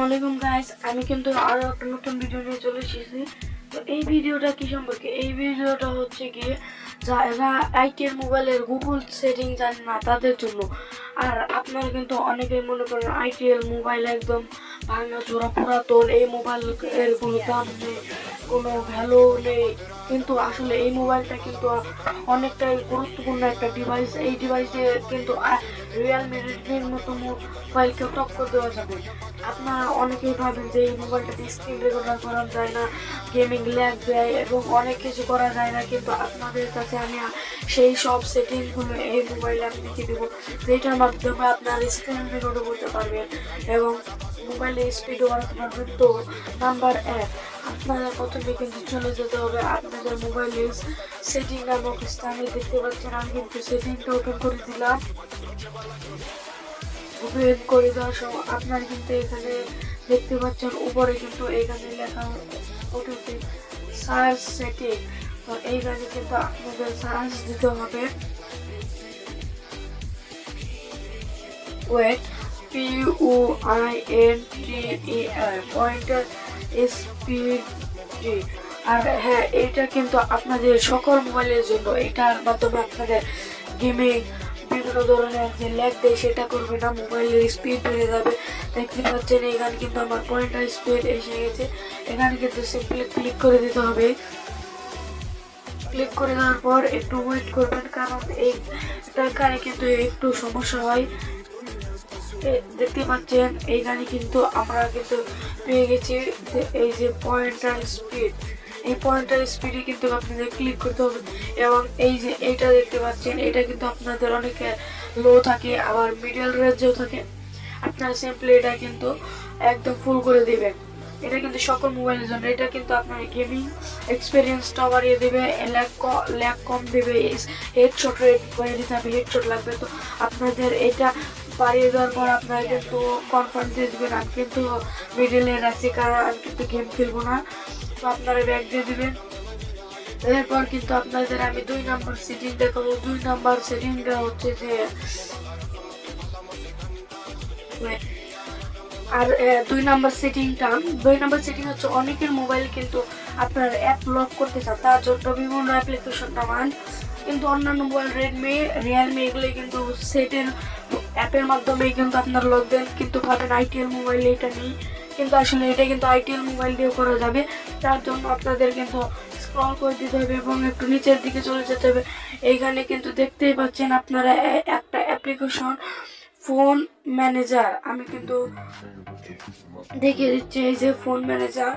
আসসালামু আলাইকুম গাইস, আমি কিন্তু আরো একটা নতুন ভিডিও নিয়ে চলে এসেছি। তো এই ভিডিওটা কি সম্পর্কে? এই ভিডিওটা হচ্ছে কি, যারা আইটেল মোবাইলের গুগল সেটিং জানেন না তাদের জন্য। আর আপনারা কিন্তু অনেকেই মনে করেন আইটেল মোবাইল একদম ভাঙা চোরা পুরাতন, এই মোবাইল এর কোনো দাম নেই, কোনো ভ্যালু নেই। কিন্তু আসলে এই মোবাইলটা কিন্তু অনেকটাই গুরুত্বপূর্ণ একটা ডিভাইস। এই ডিভাইস দিয়ে কিন্তু রিয়েলমি রেডমির মতো মোবাইলকে টক্কর দেওয়া যাবে। আপনারা অনেকেই ভাবেন যে এই মোবাইলটাতে স্ক্রিন রেকর্ডার করা যায় না, গেমিং ল্যাগ দেয় এবং অনেক কিছু করা যায় না, কিন্তু আপনাদের কাছে আমি সেই সব সেটিংসগুলো এই মোবাইলে আমি দেখিয়ে দেবো, যেটার মাধ্যমে আপনার স্ক্রিন রেকর্ডও করতে পারবেন এবং মোবাইলে স্পিডও বাড়াতে পারবেন। তো নাম্বার 1, আপনারা প্রথমে কিন্তু চলে যেতে হবে আপনাদের মোবাইলের সেটিং নামক স্থানে। দেখতে পাচ্ছেন আমি কিন্তু সেটিংটা ওপেন করে দিলাম। ওপেন করে দেওয়ার সময় আপনারা কিন্তু এখানে দেখতে পাচ্ছেন উপরে কিন্তু এখানে লেখা ওটিপি সার্চ সেটিং। তো এইখানে কিন্তু আপনাদের সার্চ দিতে হবে ওয়েট PUINTER পয়েন্টার স্পিড। আর হ্যাঁ, এটা কিন্তু আপনাদের সকল মোবাইলের জন্য। এটার মাধ্যমে আপনাদের গেমিং বিভিন্ন ধরনের যে ল্যাগ দেয় সেটা করবে না, মোবাইলের স্পিড বেড়ে যাবে। দেখতে পাচ্ছেন এখানে কিন্তু আমার পয়েন্টার স্পিড এসে গেছে। এখানে কিন্তু সিম্পলি ক্লিক করে দিতে হবে। ক্লিক করে দেওয়ার পর একটু ওয়েট করবেন, কারণ এইখানে কিন্তু একটু সমস্যা হয়। দেখতে পাচ্ছেন এইখানে কিন্তু আমরা কিন্তু পেয়ে গেছি এই যে পয়েন্টার স্পিড। এই পয়েন্টার স্পিডে কিন্তু আপনাদের ক্লিক করতে হবে এবং এই যে এটা দেখতে পাচ্ছেন এটা কিন্তু আপনাদের অনেকে লো থাকে, আবার মিডল রেঞ্জেও থাকে। আপনারা সিম্পলি এটা কিন্তু একদম ফুল করে দিবেন। এটা কিন্তু সকল মোবাইলের জন্য। এটা কিন্তু আপনার গেমিং এক্সপিরিয়েন্সটা বাড়িয়ে দেবে, ল্যাগ কম দেবে, হেডশট রেট বাড়িয়ে দিতে হবে, হেডশট লাগবে। তো আপনাদের এটা বাড়িয়ে দেওয়ার পর আপনারা কিন্তু কনফার্ম দিয়ে দেবেন। আমি কিন্তু মিডলে রাখছি কারণ আমি কিন্তু গেম খেলবো না। তো আপনারা ব্যাক দিয়ে দেবেন। এরপর কিন্তু আপনাদের আমি 2 নম্বর সেটিং দেখাবো। 2 নম্বর সেটিংটা হচ্ছে যে আর 2 নম্বর সেটিং হচ্ছে অনেকের মোবাইল কিন্তু আপনার অ্যাপ লক করতে চান, তার জন্য বিভিন্ন অ্যাপ্লিকেশন নামান। কিন্তু অন্যান্য মোবাইল রিয়েলমি এগুলো কিন্তু সেটের অ্যাপের মাধ্যমেই কিন্তু আপনার লক দেন, কিন্তু ভাবেন আইটিএল মোবাইলে এটা নেই। কিন্তু আসলে এটা কিন্তু আইটিএল মোবাইল দিয়ে করা যাবে। তার জন্য আপনাদের কিন্তু স্ক্রল করে দিতে হবে এবং একটু নিচের দিকে চলে যেতে হবে। এইখানে কিন্তু দেখতেই পাচ্ছেন আপনারা একটা অ্যাপ্লিকেশন ফোন ম্যানেজার, আমি কিন্তু দেখিয়ে দিচ্ছি। এই যে ফোন ম্যানেজার,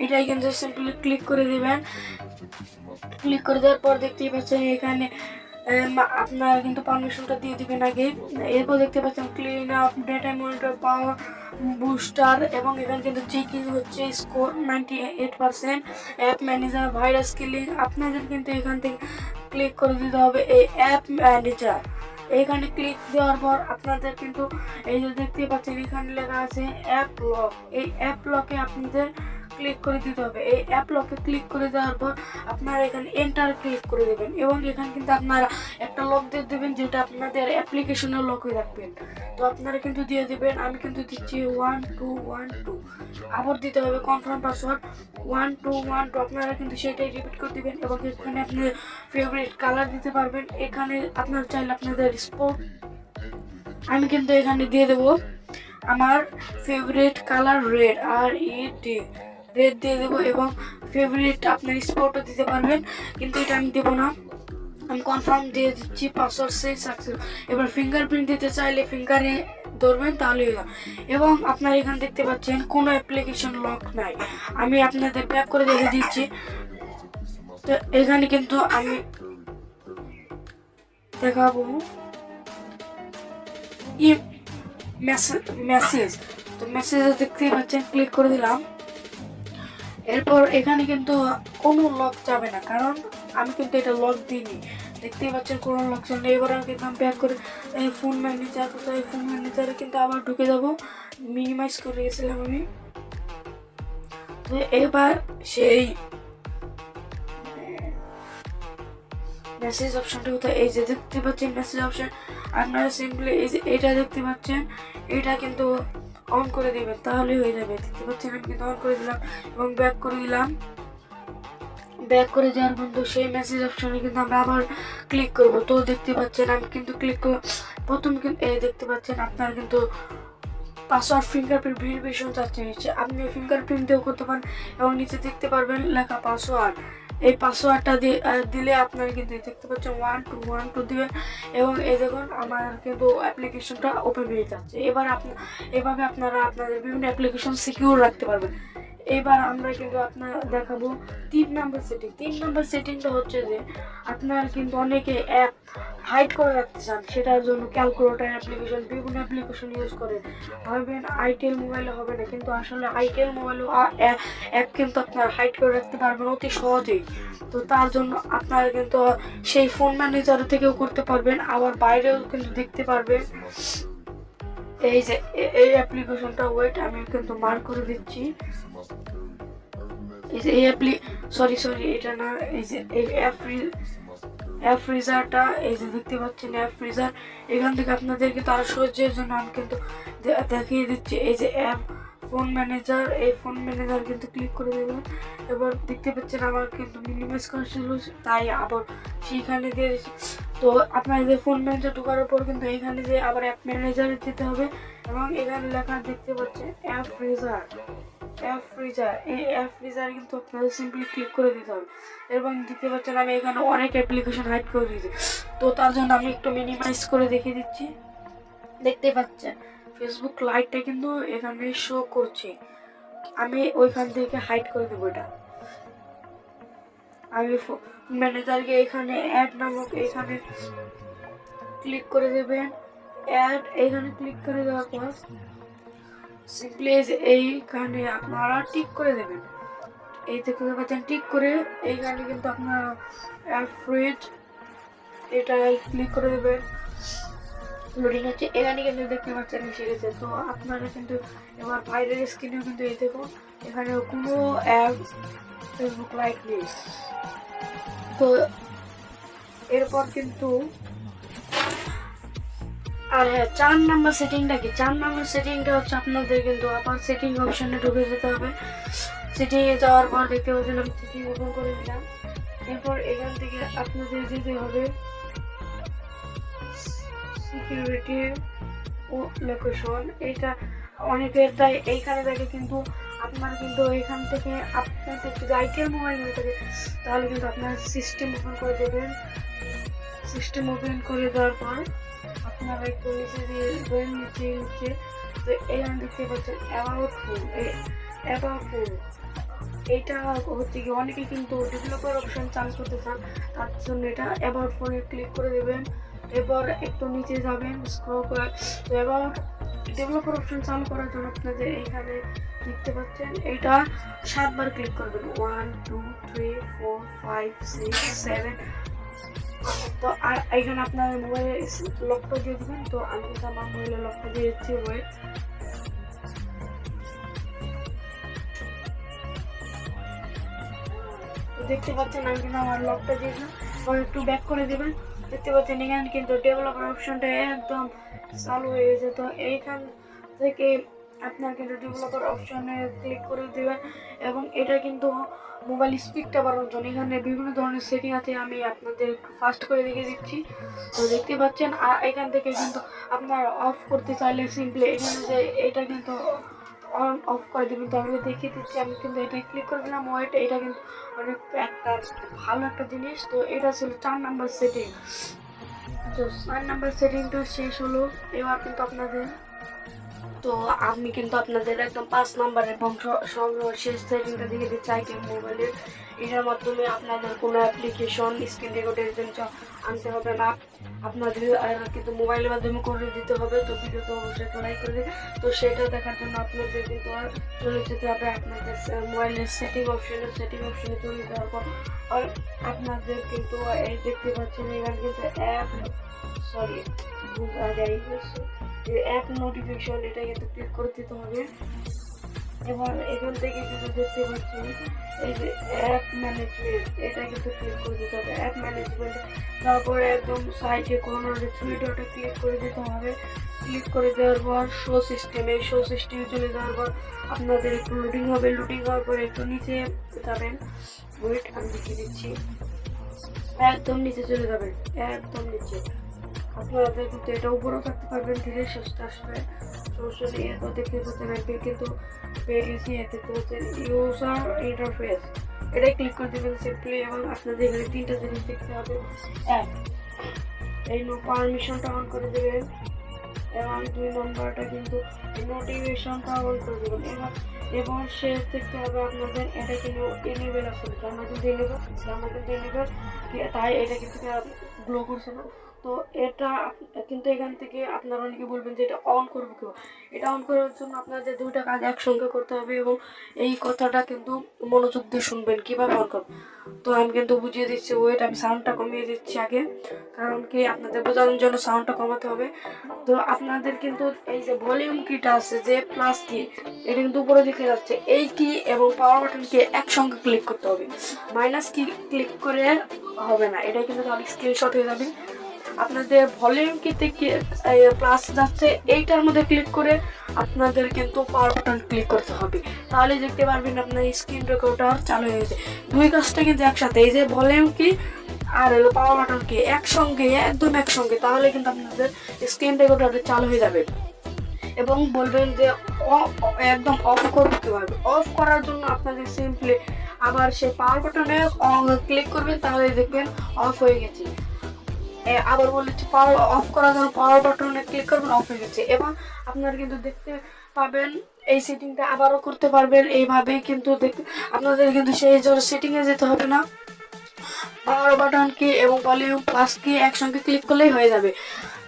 এটাই কিন্তু সিম্পলি ক্লিক করে দিবেন। ক্লিক করে দেওয়ার পর দেখতেই পাচ্ছেন এখানে আপনারা কিন্তু পারমিশনটা দিয়ে দিবেন আগে। এরপর দেখতে পাচ্ছেন ক্লিন আপ, ডেটা মনিটর, পাওয়ার বুস্টার এবং এখানে কিন্তু চেকিং হচ্ছে score 98%। App manager, virus killing. আপনাদের কিন্তু এখান থেকে ক্লিক করে দিতে হবে এই অ্যাপ ম্যানেজার। এখানে ক্লিক দেওয়ার পর আপনাদের কিন্তু এই যে দেখতে পাচ্ছেন এখানে লেখা আছে অ্যাপ লক। এই অ্যাপ লকে আপনাদের ক্লিক করে দিতে হবে। এই অ্যাপ লকে ক্লিক করে দেওয়ার পর আপনারা এখানে এন্টার ক্লিক করে দেবেন এবং এখানে কিন্তু আপনারা একটা লক দিয়ে দেবেন, যেটা আপনাদের অ্যাপ্লিকেশনের লক হয়ে রাখবেন। তো আপনারা কিন্তু দিয়ে দেবেন। আমি কিন্তু দিচ্ছি 1212। আবার দিতে হবে কনফার্ম পাসওয়ার্ড 1212। আপনারা কিন্তু সেটাই রিপিট করে দিবেন এবং এখানে আপনার ফেভারিট কালার দিতে পারবেন। এখানে আপনারা চাইলে আপনাদের স্পোর্ট, আমি কিন্তু এখানে দিয়ে দেবো আমার ফেভারিট কালার রেড, রেড দিয়ে দেবো এবং ফেভারিট আপনার স্পটও দিতে পারবেন, কিন্তু এটা আমি দেবো না। আমি কনফার্ম দিয়ে দিচ্ছি, পাসওয়ার্ড সেট সাকসেস। এবার ফিঙ্গারপ্রিন্ট দিতে চাইলে ফিঙ্গারে ধরবেন তাহলে এবং আপনারা এখানে দেখতে পাচ্ছেন কোনো অ্যাপ্লিকেশন লক নাই। আমি আপনাদের ব্যাক করে দেখে দিচ্ছি। তো এখানে কিন্তু আমি দেখাবো মেসেজ। তো মেসেজে দেখতেই পাচ্ছেন ক্লিক করে দিলাম। এরপর এখানে কিন্তু কোনো লক যাবে না, কারণ আমি কিন্তু এটা লক দিইনি। দেখতেই পাচ্ছেন কোনো লক চলে। এবার আমি কিন্তু ব্যাক করে ফোন ম্যানেজার, কোথায় ফোন ম্যানেজারে কিন্তু আবার ঢুকে যাব। মিনিমাইজ করে গেছিলাম আমি। তো এবার সেই মেসেজ অপশনটা কোথায়, এই যে দেখতে পাচ্ছেন মেসেজ অপশন। আপনারা সিম্পলি এই যে এটা দেখতে পাচ্ছেন, এটা কিন্তু অন করে দিবেন, তাহলেই হয়ে যাবে। দেখতে পাচ্ছেন আমি কিন্তু অন করে দিলাম এবং ব্যাক করে দিলাম। ব্যাক করে যাওয়ার কিন্তু সেই মেসেজ অপশনে কিন্তু আমরা আবার ক্লিক করব। তো দেখতে পাচ্ছেন আমি কিন্তু ক্লিক করলাম। প্রথম কিন্তু এই দেখতে পাচ্ছেন আপনার কিন্তু পাসওয়ার্ড ফিঙ্গারপ্রিন্ট ভেরিফিকেশন চাচ্ছে নিচ্ছে, আপনি ফিঙ্গারপ্রিন্ট দিয়েও করতে পারেন এবং নিচে দেখতে পারবেন লেখা পাসওয়ার্ড। এই পাসওয়ার্ডটা দিলে আপনার কিন্তু দেখতে পাচ্ছেন 1212 দিবেন এবং এই দেখুন আমার কিন্তু অ্যাপ্লিকেশনটা ওপেন হয়ে যাচ্ছে। এভাবে আপনারা আপনাদের বিভিন্ন অ্যাপ্লিকেশন সিকিউর রাখতে পারবেন। এবার আমরা কিন্তু আপনার দেখাবো 3 নম্বর সেটিং। 3 নম্বর সেটিংটা হচ্ছে যে আপনার কিন্তু অনেকে অ্যাপ হাইড করে রাখতে চান, সেটার জন্য ক্যালকুলেটর অ্যাপ্লিকেশন, বিভিন্ন অ্যাপ্লিকেশন ইউজ করে ভাবেন আইটেল মোবাইলে হবে না, কিন্তু আসলে আইটেল মোবাইলেও অ্যাপ কিন্তু আপনার হাইড করে রাখতে পারবেন অতি সহজেই। তো তার জন্য আপনারা কিন্তু সেই ফোন ম্যানেজার থেকেও করতে পারবেন, আবার বাইরেও কিন্তু দেখতে পারবেন। এই যে এই অ্যাপ্লিকেশনটা ওয়েট আমি কিন্তু মার্ক করে দিচ্ছি। এই যে এই সরি এটা না, এই যে এই অ্যাপ ফ্রিজারটা, এই যে দেখতে পাচ্ছেন অ্যাপ ফ্রিজার। এখান থেকে আপনাদের কিন্তু আরো সহজের জন্য আমি কিন্তু দেখিয়ে দিচ্ছি। এই যে অ্যাপ ফোন ম্যানেজার, এই ফোন ম্যানেজার কিন্তু ক্লিক করে দেবেন। এবার দেখতে পাচ্ছেন আমার কিন্তু মিনিমাইজ করা ছিল, তাই আবার সেইখানে দিয়ে। তো আপনাদের ফোন ম্যানেজার ঢোকার পর কিন্তু এখানে যে আবার অ্যাপ ম্যানেজারে যেতে হবে এবং এখানে লেখা দেখতে পাচ্ছেন অ্যাপ ফ্রিজার। এই অ্যাপ ফ্রিজার কিন্তু আপনাদের সিম্পলি ক্লিক করে দিতে হবে এবং দেখতে পাচ্ছেন আমি এখানে অনেক অ্যাপ্লিকেশন হাইড করে দিয়েছি। তো তার জন্য আমি একটু মিনিমাইজ করে দেখিয়ে দিচ্ছি। দেখতে পাচ্ছেন ফেসবুক লাইটটা কিন্তু এখানে শো করছে, আমি ওইখান থেকে হাইড করে দেবো। এটা আমি ম্যানেজারকে এখানে অ্যাড নামক এখানে ক্লিক করে দেবেন। অ্যাড এখানে ক্লিক করে দেওয়ার পর সিম্পলি এইখানে আপনারা টিক করে দেবেন। এই দেখতে পাচ্ছেন টিক করে এইখানে কিন্তু আপনারা ফ্রিজ এটা ক্লিক করে দেবেন। লোডিং হচ্ছে, এখানে কিন্তু দেখতে পাচ্ছেন এসে গেছে। তো আপনারা কিন্তু এবার বাইরের স্ক্রিনেও কিন্তু এই দেখুন এখানে কোনো অ্যাপ ফেসবুক লাইট নেই। তো এরপর কিন্তু আর হ্যাঁ, 4 নম্বর সেটিংটা কি? 4 নম্বর সেটিংটা হচ্ছে আপনাদের কিন্তু আবার সেটিং অপশনে ঢুকে যেতে হবে। সেটিংয়ে যাওয়ার পর দেখতে পাচ্ছেন আমি সেটিং ওপেন করে দিলাম। এরপর এখান থেকে আপনাদের যেতে হবে সিকিউরিটি ও লোকেশন। এটা অনেকের তাই এইখানে দেখে, কিন্তু আপনার কিন্তু এখান থেকে আপনাদের যদি আইটেল মোবাইল হয়ে থাকে তাহলে কিন্তু আপনার সিস্টেম ওপেন করে দেবেন। সিস্টেম ওপেন করে দেওয়ার পর আপনারা একটু নিচে দিয়ে নিচে তো এখানে দেখতে পাচ্ছেন অ্যাবাউট ফোন। এইটা হচ্ছে কি অনেকে কিন্তু ডেভেলপার অপশন চালু করতে চান, তার জন্য এটা অ্যাবাউট ফোনে ক্লিক করে দেবেন। এরপর একটু নিচে যাবেন স্ক্রল করে, তো অ্যাবাউট ডেভেলপার অপশন চালু করার জন্য আপনাদের এইখানে দেখতে পাচ্ছেন এটা 7 বার ক্লিক করবেন। 1 2 3 4 5 6 7। তো আর এখানে আপনার মোবাইলের লকটা দিয়ে দেবেন। তো আমি কিন্তু আমার মোবাইলের লকটা দিয়ে দিচ্ছি। ওয়েট, দেখতে পাচ্ছেন আমি কিন্তু আমার লকটা দিয়ে দিলাম। একটু ব্যাক করে দেবেন। দেখতে পাচ্ছেন এখানে কিন্তু ডেভেলপার অপশনটা একদম চালু হয়ে গেছে। তো এইখান থেকে আপনার কিন্তু ডেভেলপার অপশনে ক্লিক করে দেবেন এবং এটা কিন্তু মোবাইল স্পিডটা বাড়ানোর জন্য এখানে বিভিন্ন ধরনের সেটিং আছে, আমি আপনাদের ফাস্ট করে দেখিয়ে দিচ্ছি। তো দেখতে পাচ্ছেন আর এখান থেকে কিন্তু আপনার অফ করতে চাইলে সিম্পলি এখানে যে এটা কিন্তু অন অফ করে দেবেন। তো আমি দেখিয়ে দিচ্ছি, আমি কিন্তু এটা ক্লিক করে দিলাম। ওয়েট, এটা কিন্তু অনেক একটা ভালো একটা জিনিস। তো এটা ছিল 4 নম্বর সেটিং। তো 4 নম্বর সেটিংটা শেষ হলো। এবার কিন্তু আপনাদের তো আমি কিন্তু আপনাদের একদম 5 নম্বর এবং সর্বশেষ সেটিংটা দেখে দিচ্ছি আইটেল মোবাইলের। এটার মাধ্যমে আপনাদের কোনো অ্যাপ্লিকেশন স্ক্রিন রেকর্ডের জন্য আনতে হবে না, আপনাদের কিন্তু মোবাইলের মাধ্যমে করে দিতে হবে। তো ভিডিওতে অবশ্যই একটা লাইক করে দিন। তো সেটা দেখার জন্য আপনাদের কিন্তু চলে যেতে হবে আপনাদের মোবাইলের সেটিং অপশনে চলে যাওয়ার পর আর আপনাদের কিন্তু এই দেখতে পাচ্ছেন এখানে কিন্তু অ্যাপ নোটিফিকেশন এটা কিন্তু ক্লিক করে দিতে হবে। এবার এখান থেকে কিন্তু দেখতে পাচ্ছেন এই যে অ্যাপ ম্যানেজমেন্ট, এটা কিন্তু ক্লিক করে দিতে হবে। অ্যাপ ম্যানেজমেন্ট, তারপরে একদম সাইডে কর্নারে থ্রি ডটে ক্লিক করে দিতে হবে। ক্লিক করে দেওয়ার পর শো সিস্টেমে চলে যাওয়ার পর আপনাদের একটু লোডিং হবে। লোডিং হওয়ার পরে একটু নিচে যাবেন, ওয়েট আমি দেখিয়ে দিচ্ছি। একদম নিচে চলে যাবেন, একদম নিচে। আপনাদের কিন্তু এটা উপরেও থাকতে পারবেন, ধীরে সুস্থে আসবে, সমস্যা নেই। এরপর দেখতে পাচ্ছেন কিন্তু পেয়ে গেছি। দেখতে পাচ্ছেন ইউজার ইন্টারফেস, এটাই ক্লিক করে দেবেন সিম্পলি। এবং আপনাদের এখানে তিনটা জিনিস দেখতে হবে। এক, এই পারমিশনটা অন করে দেবেন, এবং 2 নম্বরটা কিন্তু নোটিফিকেশনটা অন করে দেবেন। এবার সে দেখতে হবে আপনাদের এটা কিন্তু এনেবেল আছে, আমরা কিন্তু এনেবেল তাই এটা কিন্তু গ্লো করছে না। তো এটা কিন্তু এখান থেকে আপনারা অনেকে বলবেন যে এটা অন করবো কেউ। এটা অন করার জন্য আপনাদের দুইটা কাজ একসঙ্গে করতে হবে, এবং এই কথাটা কিন্তু মনোযোগ দিয়ে শুনবেন কীভাবে অন করবেন। তো আমি কিন্তু বুঝিয়ে দিচ্ছি, ওয়েট আমি সাউন্ডটা কমিয়ে দিচ্ছি আগে, কারণ কি আপনাদের বোঝানোর জন্য সাউন্ডটা কমাতে হবে। তো আপনাদের কিন্তু এই যে ভলিউম কিটা আছে, যে প্লাস কি, এটা কিন্তু উপরে দিকে যাচ্ছে। এই কি এবং পাওয়ার বাটন কি একসঙ্গে ক্লিক করতে হবে, মাইনাস কি ক্লিক করে হবে না, এটা কিন্তু তাহলে স্ক্রিনশট হয়ে যাবে। আপনাদের ভলিউম কিতে প্লাস যাচ্ছে, এইটার মধ্যে ক্লিক করে আপনাদের কিন্তু পাওয়ার বাটন ক্লিক করতে হবে, তাহলে দেখতে পারবেন আপনার স্ক্রিন রেকর্ডার চালু হয়ে গেছে। দুই কাজটা কিন্তু একসাথে, এই যে ভলিউম কি আর হলো পাওয়ার বাটন কি একসঙ্গে, একদম একসঙ্গে, তাহলে কিন্তু আপনাদের স্ক্রিন রেকর্ডার চালু হয়ে যাবে। এবং বলবেন যে একদম অফ করবো কীভাবে। অফ করার জন্য আপনাদের সিম্পলি আবার সেই পাওয়ার বাটনে ক্লিক করবেন, তাহলে দেখবেন অফ হয়ে গেছে। আবার বলেছি পাওয়ার অফ করার জন্য পাওয়ার বাটনে ক্লিক করবেন, অফ হয়ে গেছে। এবং আপনারা কিন্তু দেখতে পাবেন এই সেটিংটা আবারও করতে পারবেন এইভাবে। কিন্তু আপনাদের কিন্তু সেই জন্য সেটিংয়ে যেতে হবে না, পাওয়ার বাটন কি এবং ভলিউম প্লাস কি একসঙ্গে ক্লিক করলেই হয়ে যাবে।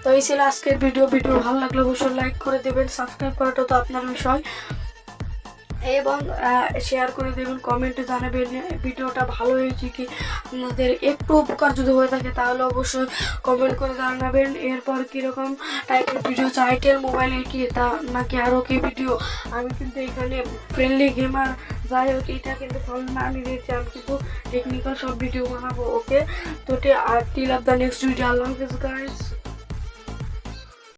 তো এই ছিল আজকের ভিডিও ভালো লাগলে অবশ্যই লাইক করে দেবেন, সাবস্ক্রাইব করাটা তো আপনার বিষয়, এবং শেয়ার করে দেবেন, কমেন্টে জানাবেন ভিডিওটা ভালো হয়েছে কি। আপনাদের একটু উপকার যদি হয়ে থাকে তাহলে অবশ্যই কমেন্ট করে জানাবেন। এরপর কীরকম টাইপের ভিডিও চাই, আইটেল মোবাইলের কি তা নাকি আরও কি ভিডিও। আমি কিন্তু এখানে ফ্রেন্ডলি গেমার যাই হোক, এটা কিন্তু না আমি দিয়েছি, আমি কিন্তু টেকনিক্যাল সব ভিডিও বানাবো। ওকে, তো till of the next video, আল্লাহ হাফেজ গাইস।